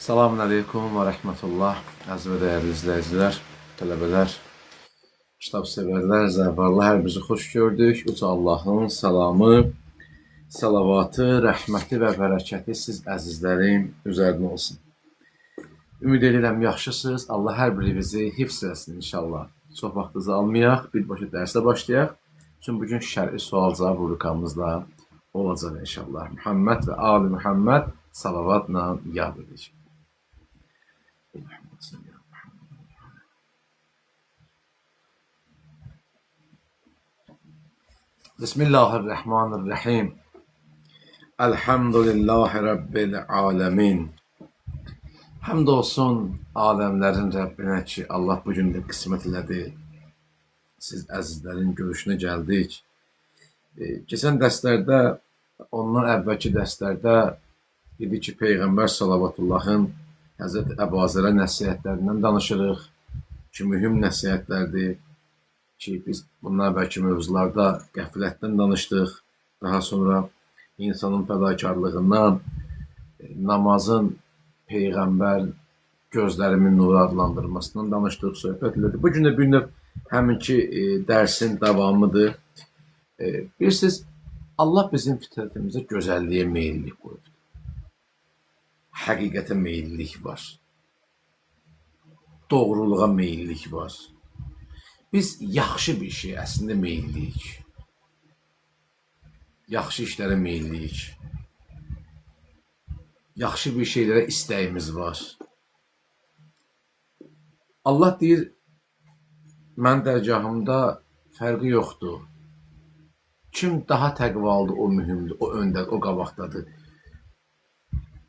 Selamun Aleyküm və Rəhmətullah. Əziz və dəyərli izləyicilər, tələbələr, kitab sevərlər, zəvvarlar, hər bizi xoş gördük. Uca Allahın salamı, salavatı, rəhməti və bərəkəti siz əzizlərin üzərinə olsun. Ümid edirəm yaxşısınız. Allah hər birinizi hifz etsin inşallah. Çox vaxtınızı almayaq, birbaşa dərsə başlayaq. Çünki bugün şər'i sual-cavab rubrikamızda olacaq inşallah. Muhammed və Ali Muhammed salavatla yad edəcək. Bismillahirrahmanirrahim. Elhamdülillahi Rabbil alemin. Həmd olsun aləmlərin Rəbbinə ki, Allah bugün də qismət elədi. Siz əzizlərin görüşünə gəldik. Keçən dərslərdə, ondan əvvəlki dərslərdə dedi ki, Peyğəmbər Salavatullahın Həzrət Əbu Azərə nəsihətlərindən danışırıq ki, mühüm nəsihətlərdir ki, biz bundan əvvəlki mövzularda qəflətdən danışdıq. Daha sonra insanın fədakarlığından, namazın Peyğəmbər gözlərimin nuru adlandırmasından danışdıq, söhbət elədik. Bugün də bir növ həminki dərsin davamıdır. Bilirsiniz, Allah bizim fitrətimizə gözəlliyə meyillik qoyub. Həqiqətə meyillik var. Doğruluğa meyillik var. Biz yaxşı bir şey əslində meyilliyik. Yaxşı işlərə meyilliyik. Yaxşı bir şeylərə istəyimiz var. Allah deyir, mən dərgahımda fərqi yoxdur. Kim daha təqvalıdır, o mühümdür, o öndədir, o qabaqdadır.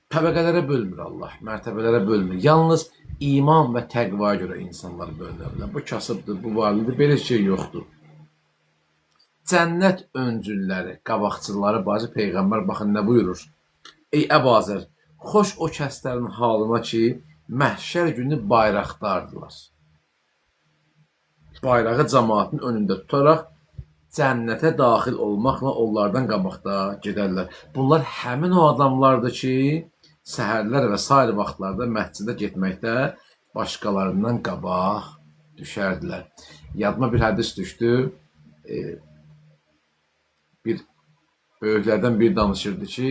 Təbəqələrə bölmür Allah, mərtəbələrə bölmür. Yalnız iman və təqvaya görə insanlar bölünürlər. Bu kasıbdır, bu varlıdır, belə şey yoxdur. Cənnət öncülləri, qabaqçıları, bazı Peyğəmbər baxın nə buyurur? Ey Əbu Azər, xoş o kəslərin halına ki, məhşər günü bayraqdardılar. Bayrağı cəmaatın önündə tutaraq, cənnətə daxil olmaqla onlardan qabaqda gedərlər. Bunlar həmin o adamlardır ki, səhərlər və sair vaxtlarda məscidə getməkdə başqalarından qabaq düşərdilər. Yadıma bir hədis düşdü. Bir böyüklərdən biri danışırdı ki,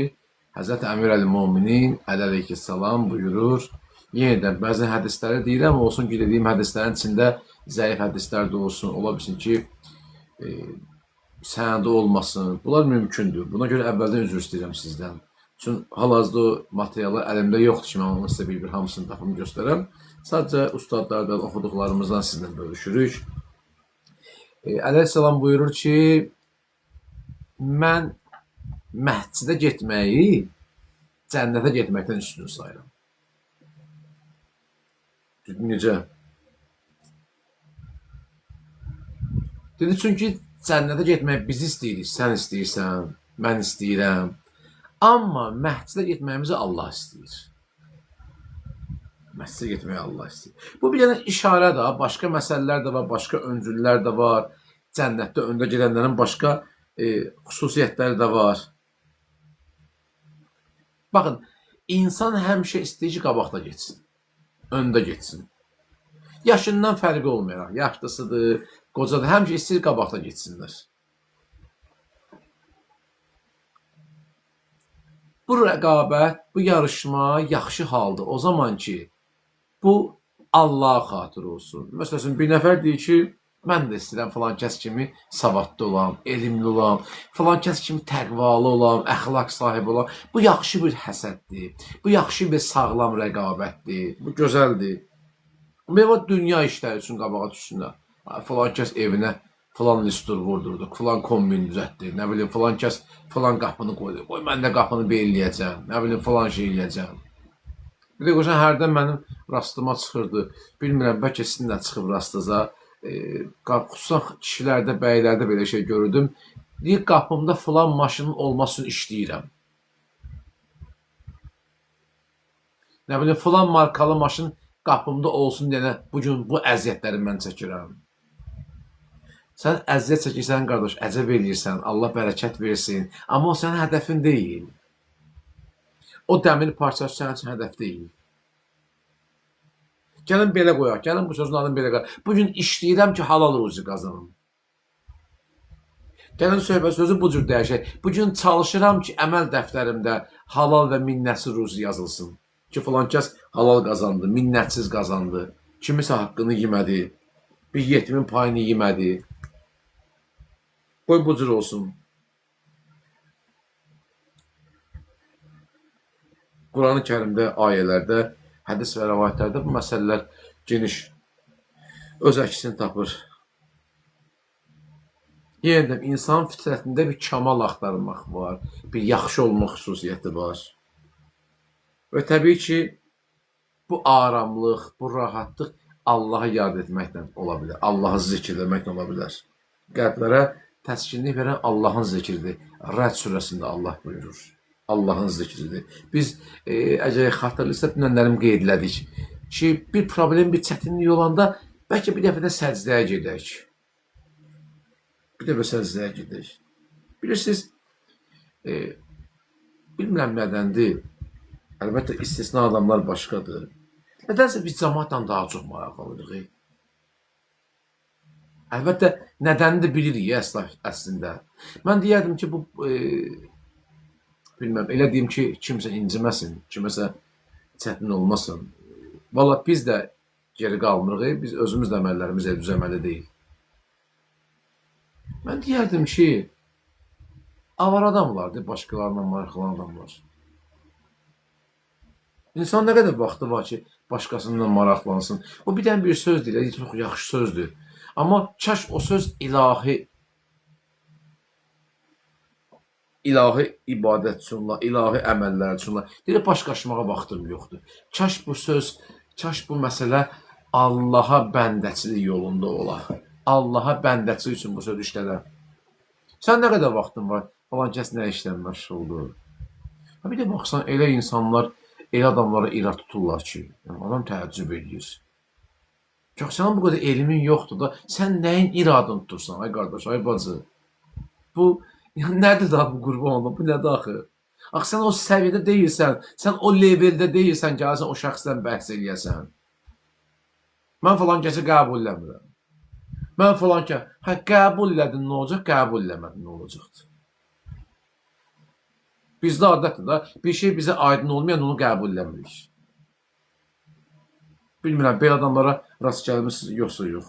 Həzrəti Əmir Əl-Müminin əleyhissalam buyurur. Yenədən bəzi hədisləri deyirəm, olsun ki, dediyim hədislərin içində zəif hədislər də olsun. Ola bilsin ki, sənədi olmasın. Bunlar mümkündür. Buna görə əvvəldən üzr istəyirəm sizdən. Çünki hal-hazırda o materiallar əlimdə yoxdur ki, mən onu sizə bir hamısını tapım göstərəm. Sadəcə ustadlardan, oxuduqlarımızdan sizinlə bölüşürük. Əleyhissalam buyurur ki, mən məscidə getməyi cənnətə getməkdən üstün sayıram. Necə? Dedi, çünki cənnətə getmək biz istəyirik, sən istəyirsən, mən istəyirəm. Amma məscidə getməyimizi Allah istəyir. Məscidə getməyi Allah istəyir. Bu bir dənə işarə də, başqa məsələlər də var, başqa öncüllər də var. Cənnətdə öndə gedənlərin başqa xüsusiyyətləri də var. Baxın, insan həmişə istəyir ki, qabaqda getsin, öndə getsin. Yaşından fərqi olmayaraq, yaşlısıdır, qocadır, həmişə istəyir qabaqda getsinlər. Bu rəqabət, bu yarışma yaxşı haldır. O zaman ki, bu Allah'a xatir olsun. Məsələn, bir nəfər deyir ki, mən də istəyirəm filan kəs kimi savadlı olam, elmli olam, filan kəs kimi təqvalı olam, əxlaq sahibi olam. Bu yaxşı bir həsəddir. Bu yaxşı bir sağlam rəqabətdir. Bu gözəldir. Meyvə dünya işləri üçün qabağa düşsünlər. Filan kəs evinə filan listur vurdurduq, filan kombin düzətdir, nə bilim, filan kəs filan qapını qoydu, qoy mən də qapını belləyəcəm, nə bilim, filan şey eləyəcəm. Bir də qoşan hərdən mənim rastıma çıxırdı, bilmirəm, bəlkə sizin də çıxıb rastınıza, xüsusən kişilərdə, bəylərdə belə şey görürdüm, deyir, qapımda filan maşının olmasını işləyirəm. Nə bilim, filan markalı maşın qapımda olsun deyənə, bugün bu əziyyətləri mən çəkirəm. Sən əziyyət çəkirsən, qardaş, əcəb eləyirsən, Allah bərəkət versin. Amma o sənin hədəfin deyil. O dəmir parçası sənin üçün hədəf deyil. Gəlin belə qoyaq, gəlin bu sözün adını belə qoyaq. Bugün işləyirəm ki, halal ruzi qazanım. Gəlin söhbət sözü bu cür dəyişək. Bugün çalışıram ki, əməl dəftərimdə halal və minnətsiz ruzi yazılsın. Ki, filan kəs halal qazandı, minnətsiz qazandı. Kimisə haqqını yemədi, bir yetimin payını yemədi. Qoy bu cür olsun. Quran-ı Kərimdə, ayələrdə, hədis və rəvayətlərdə bu məsələlər geniş öz əksini tapır. Yenə də insan fitrətində bir kamal axtarmaq var, bir yaxşı olmaq xüsusiyyəti var. Və təbii ki, bu aramlıq, bu rahatlıq Allah'a yad etməklə ola bilər, Allah'ı zikr etməklə ola bilər. Qəlblərə təskinlik verən Allah'ın zikridir. Rəd surəsində Allah buyurur. Allah'ın zikridir. Biz əgər xatırlayırsa dünənlərim qeyd elədik ki, bir problem, bir çətinlik olanda bəlkə bir dəfə də səcdəyə gedək. Bir dəfə səcdəyə gedək. Bilirsiniz, bilmirəm nədəndir. Əlbəttə istisna adamlar başqadır. Nədənsə biz cəmaatla daha çox maraqlanırıq. Əlbəttə nədənini də bilirik əslində. Mən deyərdim ki, bu bilməm, elə deyim ki, kimsə inciməsin, kiməsə çətin olmasın. Valla biz də geri qalmırıq, biz özümüz də əməllərimiz düz əməli deyil. Mən deyərdim ki, avar adamlardır, başqalarına maraqlanan adamlar. İnsan nə qədər vaxtı var ki, başqasından maraqlansın. O bir dənə bir söz deyil, çox yaxşı sözdür. Amma kaş o söz ilahi ibadət üçünlər, ilahi əməllər üçünlər. Deyir, başqaşmağa vaxtım yoxdur. Kaş bu söz, kaş bu məsələ Allaha bəndəçilik yolunda ola. Allaha bəndəçilik üçün bu söz işlədər. Sən nə qədər vaxtın var? Falan kəs nə işlə məşğuldur? Bir də baxsan, elə insanlar, elə adamlara irad tuturlar ki, adam təəccüb edir. Çox sənin bu qədər elmin yoxdur da, sən nəyin iradını tutursan, ay qardaş, ay bacı? Bu, nədir daha bu qurban olma, bu nədir axı? Axı sən o səviyyədə deyilsən, sən o leveldə deyilsən ki, sən o şəxsdən bəhs eləyəsən. Mən falan kəsi qəbul eləmirəm. Mən falan kəsi, qəbul elədin nə olacaq, qəbul eləmədin nə olacaqdır? Bizdə adətdir da, bir şey bizə aydın olmayan onu qəbul eləmirik. Bilmirəm, belə adamlara rast gəlmişsiniz, yoxsa yox.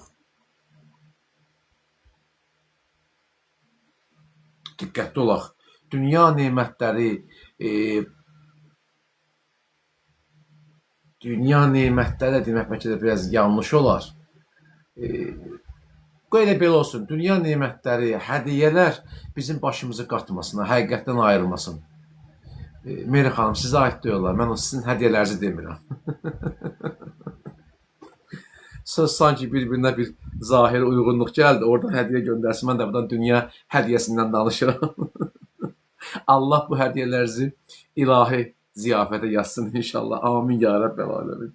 Diqqətli olaq. Dünya nemətləri, demək bəlkə də biraz yanlış olar. Qoy elə belə olsun, dünya nemətləri, hədiyyələr bizim başımızı qatmasına, həqiqətdən ayırmasın. Meri xanım, sizə aid deyirlər, mən sizin hədiyyələrinizi demirəm. Söz sanki bir-birinə bir zahiri uyğunluq gəldi, oradan hədiyyə göndərsin, mən də buradan dünya hədiyyəsindən danışıram. Allah bu hədiyyələrinizi ilahi ziyafətə yazsın inşallah. Amin ya Rəbbəl aləmin.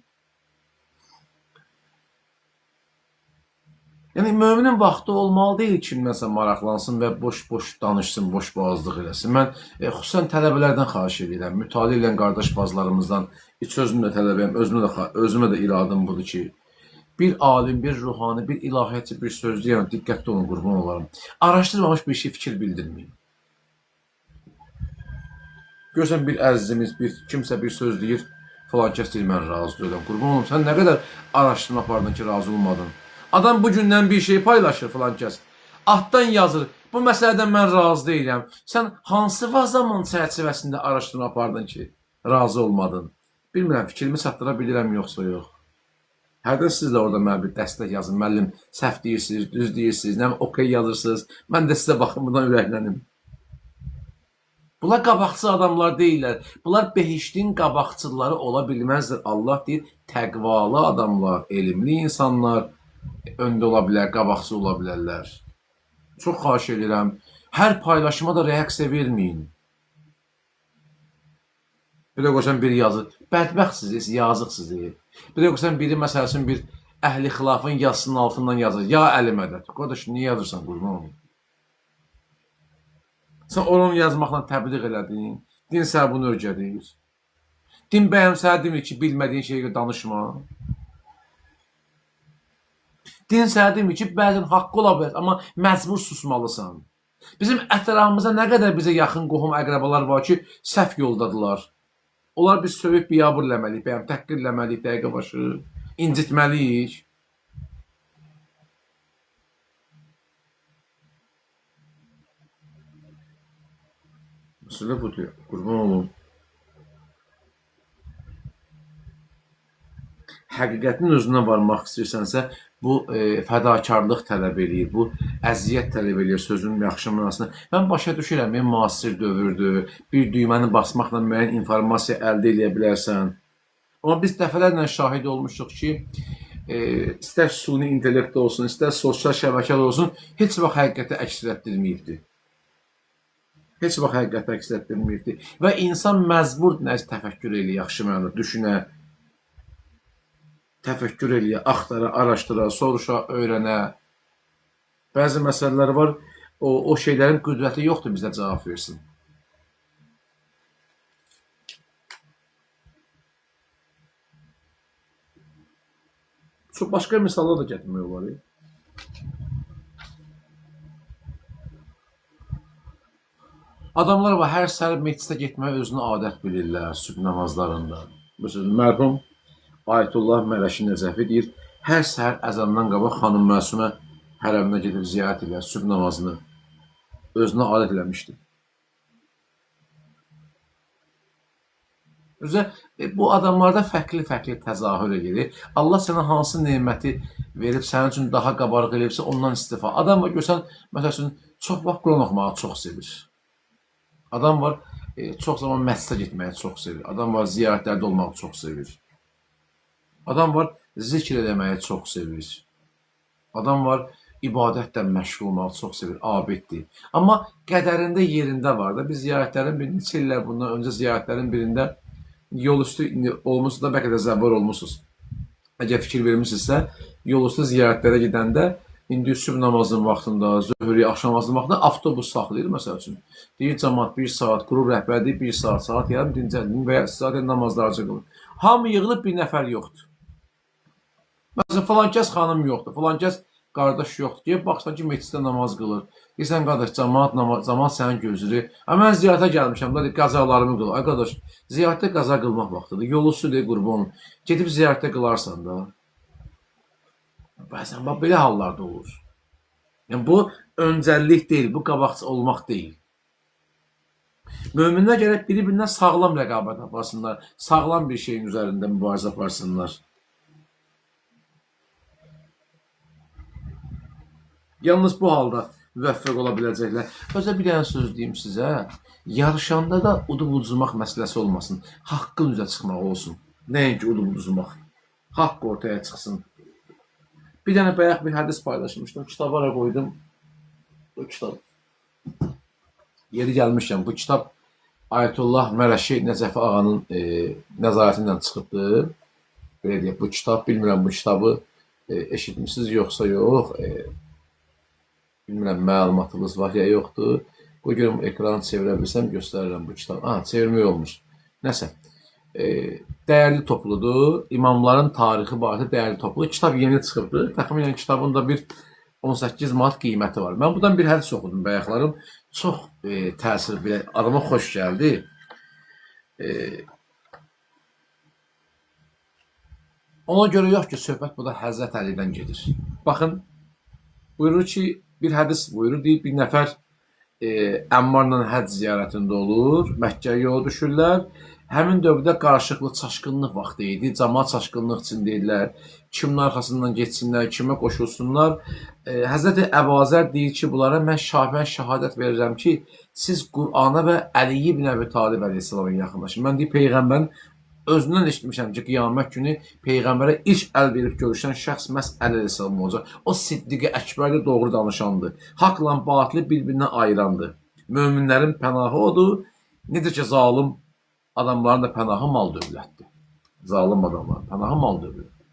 Yəni, müminin vaxtı olmalı deyil ki, kiməsə maraqlansın və boş-boş danışsın, boş boğazlıq eləsin. Mən xüsusən tələbələrdən xahiş edirəm, mütaliə edən qardaş bazılarımızdan, iç özümü də tələbəyəm, özümə də iradım budur ki, bir alim, bir ruhani, bir ilahiyyatçı bir söz deyəm, diqqətli olun, qurban olarım. Araşdırmamış bir şey fikir bildirməyin. Görsən bir əzizimiz, kimsə bir söz deyir, falan kəs deyir, mən razı deyiləm. Qurban olum, sən nə qədər araşdırma apardın ki, razı olmadın? Adam bugündən bir şey paylaşır falan kəs. Altdan yazır, bu məsələdən mən razı deyiləm. Sən hansı zaman çərçivəsində araşdırma apardın ki, razı olmadın? Bilmirəm, fikrimi çatdıra bilirəm, yoxsa yox. Hərdən siz də orada mənə bir dəstək yazın. Müəllim, səhv deyirsiniz, düz deyirsiniz, nə okey yazırsınız. Mən də sizə baxımından ürəklənim. Bunlar qabaqçı adamlar deyirlər. Bunlar behiştin qabaqçıları ola bilməzdir. Allah deyir, təqvalı adamlar, elmli insanlar öndə ola bilər, qabaqçı ola bilərlər. Çox xahiş edirəm. Hər paylaşıma da reaksiya verməyin. Bir də qoşan biri yazır, bədbəxtsiz, yazıqsız. Bir də qoşan biri məsələsinin bir əhli xilafın yazısının altından yazır. Ya əli mədət. Qardaş, niyə yazırsan qurban olun? Sən onu yazmaqla təbliğ elədin. Din sənə bunu öyrədir. Din bəyəm sənə demir ki, bilmədiyin şeyə danışma. Din sənə demir ki, bəzən haqqı ola bilər, amma məcbur susmalısan. Bizim ətrafımızda nə qədər bizə yaxın qohum əqrəbalar var ki, səhv yoldadılar. Onlar biz sövüb biabır eləməliyik, bəyəm təhqir eləməliyik, dəqiqə başı, incitməliyik. Məsələ budur, qurban olun. Həqiqətin özünə varmaq istəyirsənsə, bu fədakarlıq tələb eləyir, bu əziyyət tələb eləyir sözünün yaxşı mənasında. Mən başa düşürəm, müasir dövrdür, bir düyməni basmaqla müəyyən informasiya əldə edə bilərsən. Amma biz dəfələrlə şahid olmuşduq ki, istər suni intellekt olsun, istər sosial şəbəkələr olsun, heç vaxt həqiqəti əks etdirməyibdir. Heç vaxt həqiqəti əks etdirməyibdir. Və insan məcburdur nəsə təfəkkür eləyir, yaxşı mənada düşünə, təfəkkür eləyə, axtara, araşdıra, soruşa, öyrənə. Bəzi məsələlər var, o şeylərin qüdrəti yoxdur bizə cavab versin. Çox başqa misallar da gətirmək olar. Adamlar var, hər səhər meclisə getməyə özünə adət bilirlər, sübh namazlarında. Məsələn, mərhum Ayətullah Mələşi Nəcəfi deyir, hər səhər əzandan qabaq xanım Məsumə hərəminə gedib ziyarət edir, sübh namazını özünə adət eləmişdir. Özə, bu adamlarda fərqli-fərqli təzahür edir. Allah sənə hansı neməti verib, sənin üçün daha qabarıq eləyibsə, ondan istifa. Adam var, görsən, məsələn, çox vaxt Quran oxumağı çox sevir. Adam var, çox zaman məscidə getməyi çox sevir. Adam var, ziyarətlərdə olmağı çox sevir. Adam var, zikr eləməyi çox sevir. Adam var, ibadətlə məşğul olmağı çox sevir, abiddir. Amma qədərində yerində var da, biz ziyarətlərin birində, neçə illər bundan öncə ziyarətlərin birində yol üstü olmuşsunuz da, bəlkə də zəvvar olmuşsunuz. Əgər fikir vermişsinizsə, yol üstü ziyarətlərə gedəndə, indi sübh namazının vaxtında, zöhrü, axşam namazının vaxtında avtobus saxlayır, məsəl üçün. Deyir, cəmaat 1 saat, qrup rəhbərliyi 1 saat yarım dincəldin və ya istifadə namazlarca qılır. Hamı yığılıb, bir nəfər yoxdur. Məsələn, filankəs xanım yoxdur, filankəs qardaş yoxdur. Deyib, baxsan ki, meclisdə namaz qılır. Deyirsən, qardaş, cəmaat sənin gözləyir. Mən ziyarətə gəlmişəm, qazalarımı qılır. Ay, qardaş, ziyarətdə qaza qılmaq vaxtıdır. Yolu üstüdür, qurban. Gedib ziyarətdə qılarsan da. Bəzən, belə hallarda olur. Yəni, bu öncəllik deyil, bu qabaqçı olmaq deyil. Möminlər gərək biri-birindən sağlam rəqabət aparsınlar, sağlam bir şeyin üzərində mübarizə aparsınlar. Yalnız bu halda müvəffəq ola biləcəklər. Özə bir dənə söz deyim sizə, yarışanda da udub-uduzmaq məsələsi olmasın. Haqqın üzə çıxmaq olsun. Nəinki udub-uduzmaq. Haqq ortaya çıxsın. Bir dənə bayaq bir hədis paylaşmışdım. Kitabı ara qoydum. Bu kitab. Yeri gəlmişəm. Bu kitab Ayətullah Mələşi Nəcəfi ağanın nəzarətindən çıxıbdır. Belə deyək, bu kitab, bilmirəm bu kitabı eşitmişsiniz yoxsa yox. Bilmirəm, məlumatınız var ya yoxdur. Bu gün ekranı çevirə bilsəm göstərirəm bu kitabı. Çevirmək olmuş. Nəsə. Dəyərli topludur. İmamların tarixi barədə dəyərli topludur. Kitab yeni çıxıbdır. Təxminən kitabın da bir 18 manat qiyməti var. Mən buradan bir hədis oxudum bayaqlarım. Çox təsir, belə adama xoş gəldi. Ona görə yox ki, söhbət burada Həzrət Əlidən gedir. Baxın, buyurur ki, bir hədis buyurur, deyir, bir nəfər Əmmarla həcc ziyarətində olur, Məkkəyə yola düşürlər. Həmin dövrdə qarışıqlıq, çaşqınlıq vaxtı idi, cəmaat çaşqınlıq içindəyirlər. Kimin arxasından geçsinlər, kimə qoşulsunlar. Həzrəti Əbazər deyir ki, bunlara mən şəhadət verirəm ki, siz Qur'ana və Əli ibn Əbi Talib əleyhissalamın yaxınlaşın. Mən deyir, Peyğəmbərin özündən eşitmişəm ki, qiyamət günü Peyğəmbərə ilk əl verib görüşən şəxs məhz Əli əleyhissalam olacaq. O Siddiq-i Əkbərdə doğru danışandır. Haqla batili bir-birinə ayırandır. Möminlərin pənahı odur. Necə ki, zalim adamların da pənahı mal dövlətdir. Zalim adamların pənahı mal dövlətdir.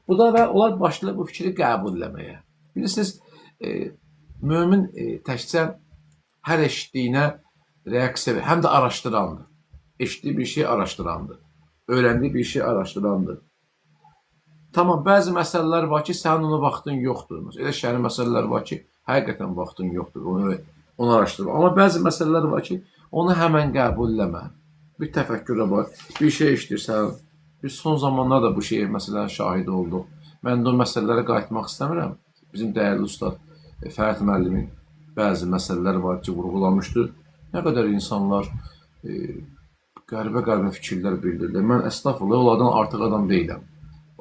Bu da və onlar başlayır bu fikri qəbul eləməyə. Bilirsiniz, mömin təkcə hər eşitdiyinə reaksiya verir, həm də araşdırandır. Eşitdiyi bir şey araşdırandır. Öyrəndiyi bir şey araşdırandır. Tamam, bəzi məsələlər var ki, sənin ona vaxtın yoxdur. Məsələn, elə şəri məsələlər var ki, həqiqətən vaxtın yoxdur. Onu araşdır. Amma bəzi məsələlər var ki, onu həmən qəbul eləmə. Bir təfəkkürə bax, bir şey işləyirsən. Biz son zamanlarda bu şeyə məsələn şahid olduq. Mən də o məsələlərə qayıtmaq istəmirəm. Bizim dəyərli ustad Fərid müəllimin bəzi məsələlər var ki, vurğulamışdı. Nə qədər insanlar qəribə fikirlər bildirirlər. Mən əstəğfurullah, onlardan artıq adam deyiləm.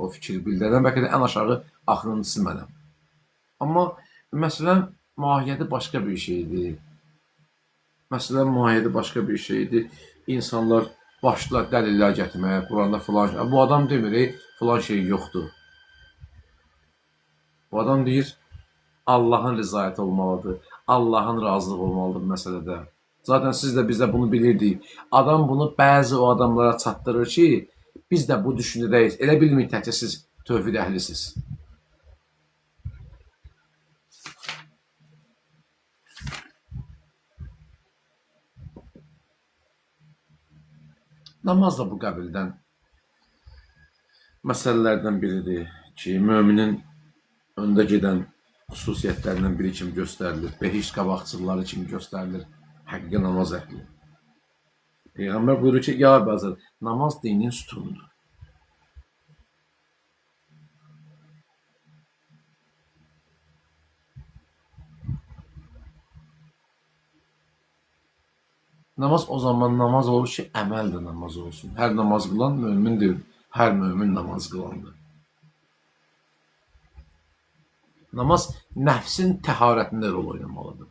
O fikir bildirən, bəlkə də ən aşağı axırıncısı mənəm. Amma məsələn, mahiyyəti başqa bir şeydir. Məsələn, mahiyyəti başqa bir şeydir. İnsanlar başlar dəlillər gətirməyə, Quranda filan. Bu adam demir, filan şey yoxdur. Bu adam deyir, Allahın rızayəti olmalıdır. Allahın razılığı olmalıdır bu məsələdə. Zaten siz də biz də bunu bilirdik. Adam bunu bəzi o adamlara çatdırır ki, biz də bu düşünürük. Elə bilməyin təkcə siz tövhid əhlisiniz. Namaz da bu qəbildən məsələlərdən biridir ki, müminin öndə gedən xüsusiyyətlərindən biri kimi göstərilir. Behiş qabaqçıları kimi göstərilir. Həqiqi namaz əhli. Peyğəmbər buyurur ki, ya bəzər, namaz dinin sütunudur. Namaz o zaman namaz olur ki, əməl də namaz olsun. Hər namaz qılan mömindir, hər mömin namaz qılandır. Namaz nəfsin təharətində rol oynamalıdır.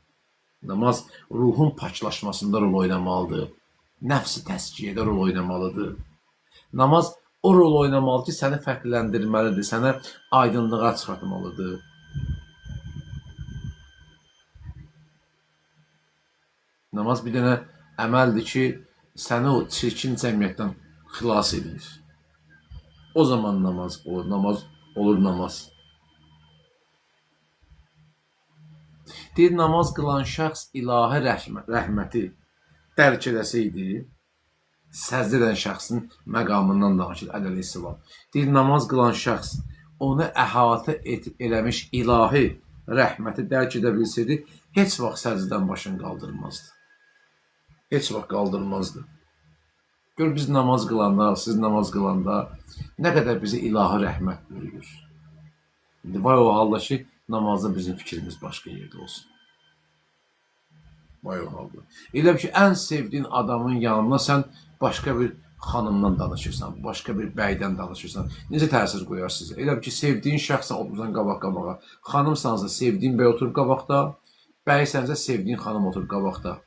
Namaz ruhun paklaşmasında rol oynamalıdır. Nəfsi təskiyədə rol oynamalıdır. Namaz o rol oynamalı ki, səni fərqləndirməlidir, sənə aydınlığa çıxartmalıdır. Namaz bir dənə əməldir ki, səni o çirkin cəmiyyətdən xilas edir. O zaman namaz olur namaz. Deyir, namaz qılan şəxs ilahi rəhməti dərk edəsəydi, səzd edən şəxsin məqamından danışır əleyhissalam. Deyir, namaz qılan şəxs onu əhatə eləmiş ilahi rəhməti dərk edə bilsəydi, heç vaxt səzdən başını qaldırmazdı. Heç vaxt qaldırmazdı. Gör, biz namaz qılanda, siz namaz qılanda nə qədər bizi ilahi rəhmət bürüyür. Vay o halda ki, namazda bizim fikrimiz başqa yerdə olsun. Vay o halda. Elə ki, ən sevdiyin adamın yanında sən başqa bir xanımdan danışırsan, başqa bir bəydən danışırsan. Necə təsir qoyar sizə? Elə ki, sevdiyin şəxsən oturursan qabaq-qabağa. Xanımsansa sevdiyin bəy oturur qabaqda, bəysənsə sevdiyin xanım oturur qabaqda.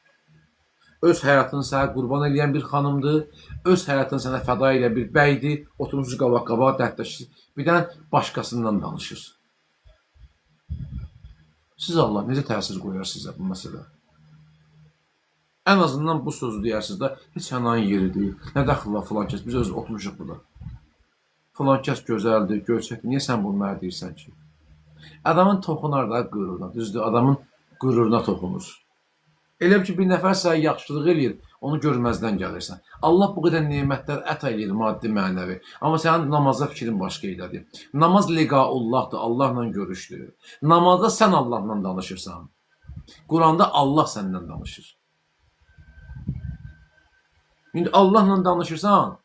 Öz həyatını sənə qurban edən bir xanımdır, öz həyatını sənə fəda edən bir bəydir, oturmuş qabaq-qabağa dərdləşir. Bir dənə başqasından danışır. Siz Allah necə təsir qoyar sizə bu məsələ? Ən azından bu sözü deyirsiniz də, heç hənan yeri deyil. Nə dəxil var filan kəs, biz özü oturmuşuq burada. Filan kəs gözəldir, görçəkdir, niyə sən bunu mənə deyirsən ki? Adamın toxunar da qüruruna, düzdür, adamın qüruruna toxunur. Elə ki, bir nəfər sənə yaxşılıq eləyir, onu görməzdən gəlirsən. Allah bu qədər nemətlər ət eləyir, maddi, mənəvi. Amma sənin namazda fikrin başqa idədir. Namaz liqaullahdır, Allahla görüşdür. Namazda sən Allahla danışırsan. Quranda Allah səndən danışır. İndi Allahla danışırsan,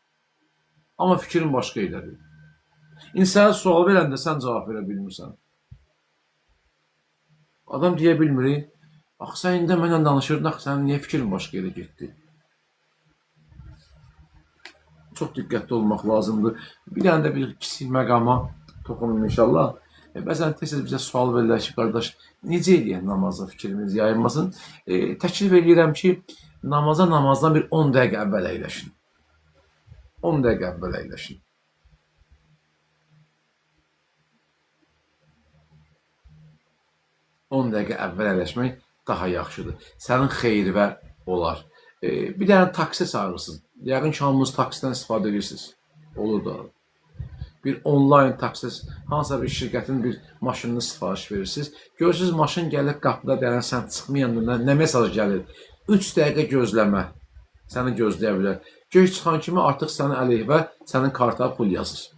amma fikrin başqa idədir. İnsana sual verəndə sən cavab verə bilmirsən. Adam deyə bilmir, axı sən indi mənlə danışırdın, axı sənin niyə fikrin başqa yerə getdi? Çox diqqətli olmaq lazımdır. Bir dənə də bir kiçik məqama toxunum inşallah. Bəzən tez-tez bizə sual verirlər ki, qardaş, necə eləyək namazda fikrimiz yayılmasın? Təklif edirəm ki, namazdan bir 10 dəqiqə əvvəl əyləşin. 10 dəqiqə əvvəl əyləşin. On dəqiqə əvvəl əyləşmək daha yaxşıdır. Sənin xeyrinə olar. Bir dənə taksi çağırırsınız. Yəqin ki, hamınız taksidən istifadə edirsiniz. Olur da. Bir onlayn taksi, hansısa bir şirkətin bir maşınını sifariş verirsiniz. Görürsünüz, maşın gəlir qapıda deyən, sən çıxmayanda nə mesaj gəlir? 3 dəqiqə gözləmə. Səni gözləyə bilər. Göy çıxan kimi artıq sənin əleyhivə sənin karta pul yazır.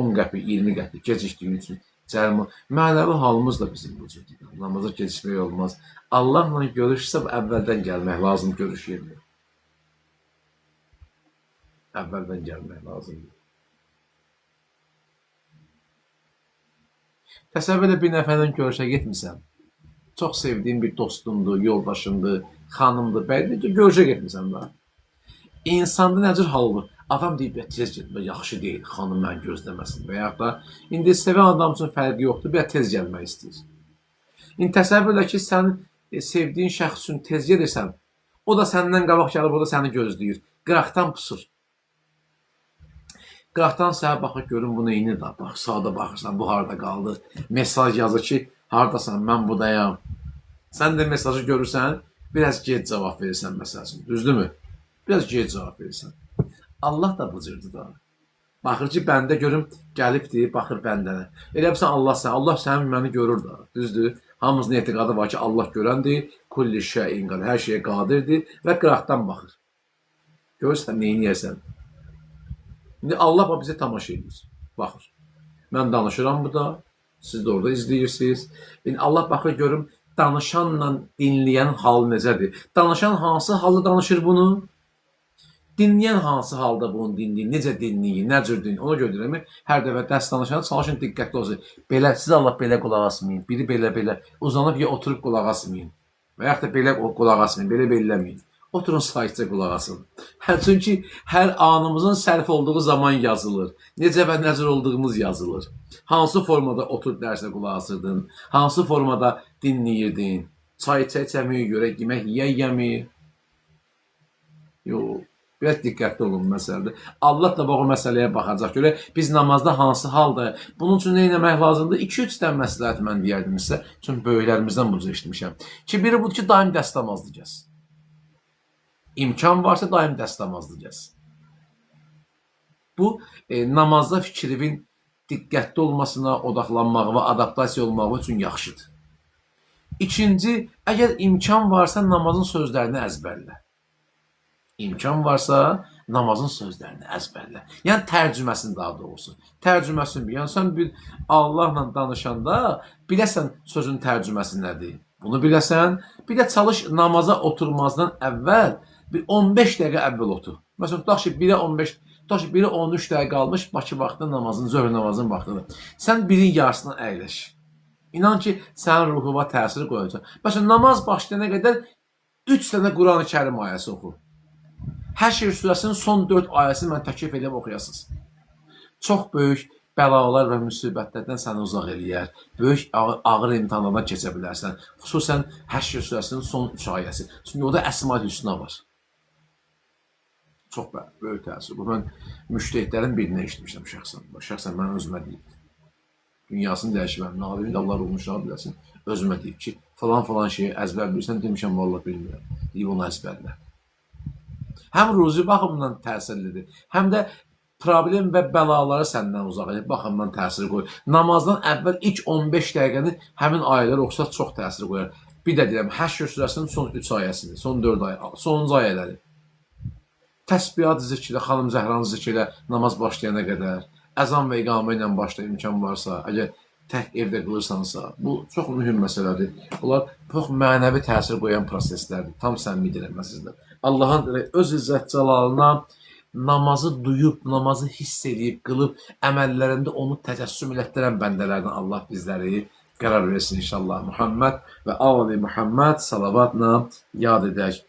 10 qəpik, 20 qəpik gecikdiyin üçün cərimə. Mənəvi halımız da bizim bu cürdür. Namaza gecikmək olmaz. Allahla görüşsə əvvəldən gəlmək lazım görüş yerinə. Əvvəldən gəlmək lazımdır. Təsəvvür elə bir nəfərlə görüşə getmirsən. Çox sevdiyin bir dostundur, yoldaşındır, xanımdır, bəydir ki, görüşə getmirsən daha. İnsanda nə cür hal olur? Adam deyib, tez getmək yaxşı deyil, xanım məni gözləməsin. Və yaxud da, indi sevən adam üçün fərqi yoxdur, bir tez gəlmək istəyir. İndi təsəvvür elə ki, sən sevdiyin şəxs üçün tez gedirsən, o da səndən qabaq gəlib, o da səni gözləyir. Qıraqdan pusur. Qıraqdan sənə baxır, görün bu neyini da, bax, sağda baxırsan, bu harada qaldı. Mesaj yazır ki, haradasan, mən budayam. Sən də mesajı görürsən, biraz gec cavab verirsən məsələn, düzdürmü? Biraz gec cavab verirsən. Allah da bu cürdür da. Baxır ki, bəndə görüm, gəlibdir, baxır bəndənə. Elə bilsən Allah sənin məni görür da, düzdür? Hamımızın etiqadı var ki, Allah görəndir, kulli şeyin qadir, hər şeyə qadirdir və qıraqdan baxır. Görürsən, neyini yersən? İndi Allah bize tamaşa edir, baxır. Mən danışıram bu da, siz de orada izləyirsiniz. İndi Allah baxır, görüm, danışanla dinləyən hal necədir? Danışan hansı halda danışır bunu? Dinləyən hansı halda bunu dinləyir, necə dinləyir, nə cür dinləyir, ona görə deyirəm, hər dəfə dərs danışan çalışın diqqətli olsun. Belə, siz Allah belə qulaq asmayın, biri belə uzanıb ya oturub qulaq asmayın və yaxud da belə qulaq asmayın, belə eləməyin. Oturun sakitcə qulaq asın. Çünki hər anımızın sərf olduğu zaman yazılır. Necə və nəcür olduğumuz yazılır. Hansı formada oturub dərsə qulaq asırdın, hansı formada dinləyirdin, çay içəmi, görək yemək yeyəmi? Yox. Biraz diqqətli olun məsələdir. Allah da bu məsələyə baxacaq. Görək, biz namazda hansı halda, bunun üçün nə etmək lazımdır? 2-3 dənə məsləhət mən deyərdim sizə. Çünki böyüklərimizdən bunu eşitmişəm. Ki, biri budur ki, daim dərs namazlı gəz. İmkan varsa daim dərs namazlı gəz. Bu, namazda fikrivin diqqətli olmasına, odaqlanmağı və adaptasiya olmağı üçün yaxşıdır. İkinci, əgər imkan varsa namazın sözlərini əzbərlə. İmkan varsa namazın sözlərini əzbərlə. Yəni tərcüməsini daha doğrusu. Tərcüməsini bil. Yəni sən bir Allahla danışanda biləsən sözün tərcüməsi nədir? Bunu biləsən. Bir də çalış namaza oturmazdan əvvəl bir 15 dəqiqə əvvəl otur. Məsələn, tutaq ki, 1-ə 15, tutaq ki, 1-ə 13 dəqiqə qalmış Bakı vaxtında namazın, zöhr namazın vaxtıdır. Sən birin yarısına əyləş. İnan ki, sənin ruhuna təsir qoyacaq. Məsələn, namaz başlayana qədər 3 dənə Quran-ı Kərim ayəsi oxu. Həşr surəsinin son 4 ayəsini mən təklif edib oxuyasınız. Çox böyük bəlalar və müsibətlərdən səni uzaq eləyər. Böyük ağır imtahanlardan keçə bilərsən. Xüsusən Həşr surəsinin son 3 ayəsi. Çünki orada Əsma-ül Hüsna var. Çox böyük təsir. Bu, mən müştəhidlərin birinə eşitmişəm şəxsən. Şəxsən mən özümə deyib. Dünyasını dəyişməm. Nalimdə Allah olmuşlar biləsin. Özümə deyib ki, falan şeyi əzbər bilirsən, demişəm, vallahi bilmirəm. Deyib onu əzbərlə. Həm ruzi baxımından təsirlidir, həm də problem və bəlaları səndən uzaq edib baxımdan təsir qoyur. Namazdan əvvəl ilk 15 dəqiqəni həmin ayələr oxusa çox təsir qoyar. Bir də deyirəm, Həşr surəsinin son 3 ayəsidir, son 4 ayə, sonuncu ayələri. Təsbihat zikri, xanım Zəhranın zikri namaz başlayana qədər, əzan və iqamə ilə başla imkan varsa, əgər tək evdə qılırsansa, bu çox mühüm məsələdir. Bunlar çox mənəvi təsir qoyan proseslərdir. Tam səmimi deyirəm mən sizlə. Allahın öz izzət cəlalına namazı duyub, namazı hiss edib, qılıb, əməllərində onu təcəssüm elətdirən bəndələrdən Allah bizləri qərar versin inşallah. Muhammed və Ali Muhammed salavatla yad edək.